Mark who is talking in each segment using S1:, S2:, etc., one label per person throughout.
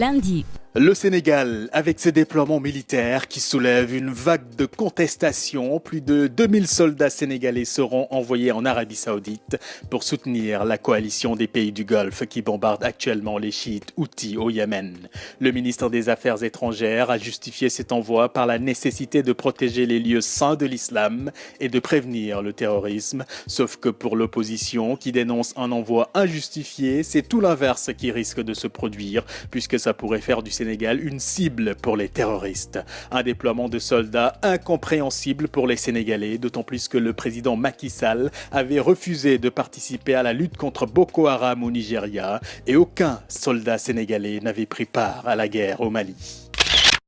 S1: lundi.
S2: Le Sénégal, avec ses déploiements militaires qui soulèvent une vague de contestation, plus de 2000 soldats sénégalais seront envoyés en Arabie Saoudite pour soutenir la coalition des pays du Golfe qui bombarde actuellement les chiites houthis au Yémen. Le ministre des Affaires étrangères a justifié cet envoi par la nécessité de protéger les lieux saints de l'islam et de prévenir le terrorisme. Sauf que pour l'opposition qui dénonce un envoi injustifié, c'est tout l'inverse qui risque de se produire puisque ça pourrait faire du Sénégal une cible pour les terroristes. Un déploiement de soldats incompréhensible pour les Sénégalais, d'autant plus que le président Macky Sall avait refusé de participer à la lutte contre Boko Haram au Nigeria et aucun soldat sénégalais n'avait pris part à la guerre au Mali.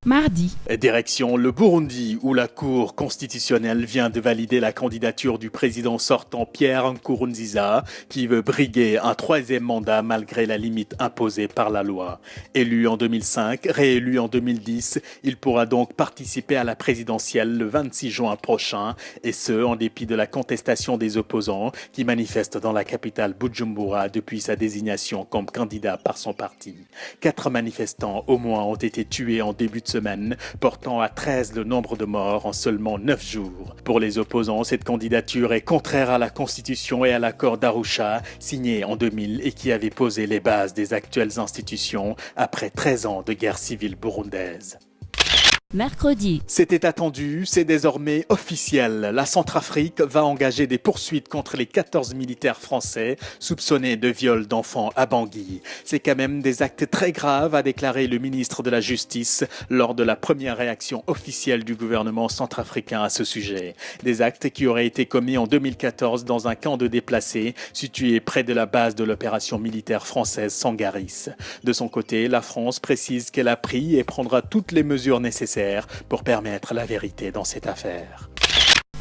S1: Mardi.
S2: Direction le Burundi où la Cour constitutionnelle vient de valider la candidature du président sortant Pierre Nkurunziza qui veut briguer un troisième mandat malgré la limite imposée par la loi. Élu en 2005, réélu en 2010, il pourra donc participer à la présidentielle le 26 juin prochain et ce en dépit de la contestation des opposants qui manifestent dans la capitale Bujumbura depuis sa désignation comme candidat par son parti. 4 manifestants au moins ont été tués en début de semaine, portant à 13 le nombre de morts en seulement 9 jours. Pour les opposants, cette candidature est contraire à la Constitution et à l'accord d'Arusha, signé en 2000 et qui avait posé les bases des actuelles institutions après 13 ans de guerre civile burundaise.
S1: Mercredi.
S2: C'était attendu, c'est désormais officiel. La Centrafrique va engager des poursuites contre les 14 militaires français soupçonnés de viol d'enfants à Bangui. C'est quand même des actes très graves, a déclaré le ministre de la Justice lors de la première réaction officielle du gouvernement centrafricain à ce sujet. Des actes qui auraient été commis en 2014 dans un camp de déplacés situé près de la base de l'opération militaire française Sangaris. De son côté, la France précise qu'elle a pris et prendra toutes les mesures nécessaires pour permettre la vérité dans cette affaire.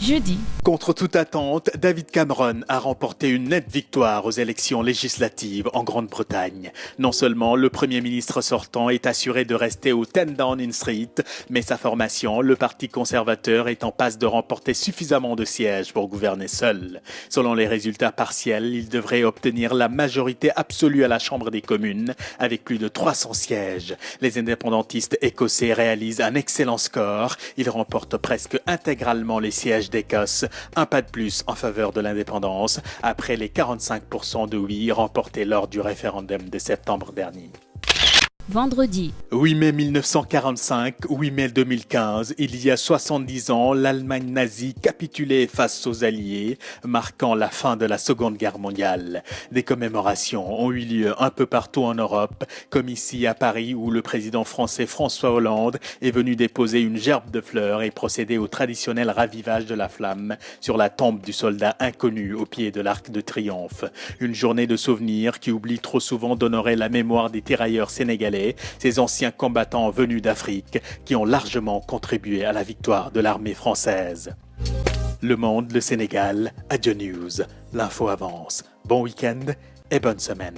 S1: Jeudi.
S2: Contre toute attente, David Cameron a remporté une nette victoire aux élections législatives en Grande-Bretagne. Non seulement le Premier ministre sortant est assuré de rester au 10 Downing Street, mais sa formation, le Parti conservateur, est en passe de remporter suffisamment de sièges pour gouverner seul. Selon les résultats partiels, il devrait obtenir la majorité absolue à la Chambre des communes, avec plus de 300 sièges. Les indépendantistes écossais réalisent un excellent score. Ils remportent presque intégralement les sièges d'Écosse, un pas de plus en faveur de l'indépendance, après les 45% de oui remportés lors du référendum de septembre dernier.
S1: Vendredi.
S2: 8 mai 1945, 8 mai 2015, il y a 70 ans, l'Allemagne nazie capitulait face aux Alliés, marquant la fin de la Seconde Guerre mondiale. Des commémorations ont eu lieu un peu partout en Europe, comme ici à Paris où le président français François Hollande est venu déposer une gerbe de fleurs et procéder au traditionnel ravivage de la flamme sur la tombe du soldat inconnu au pied de l'Arc de Triomphe. Une journée de souvenirs qui oublie trop souvent d'honorer la mémoire des tirailleurs sénégalais, ces anciens combattants venus d'Afrique qui ont largement contribué à la victoire de l'armée française. Le Monde, le Sénégal, Adieu News. L'info avance. Bon week-end et bonne semaine.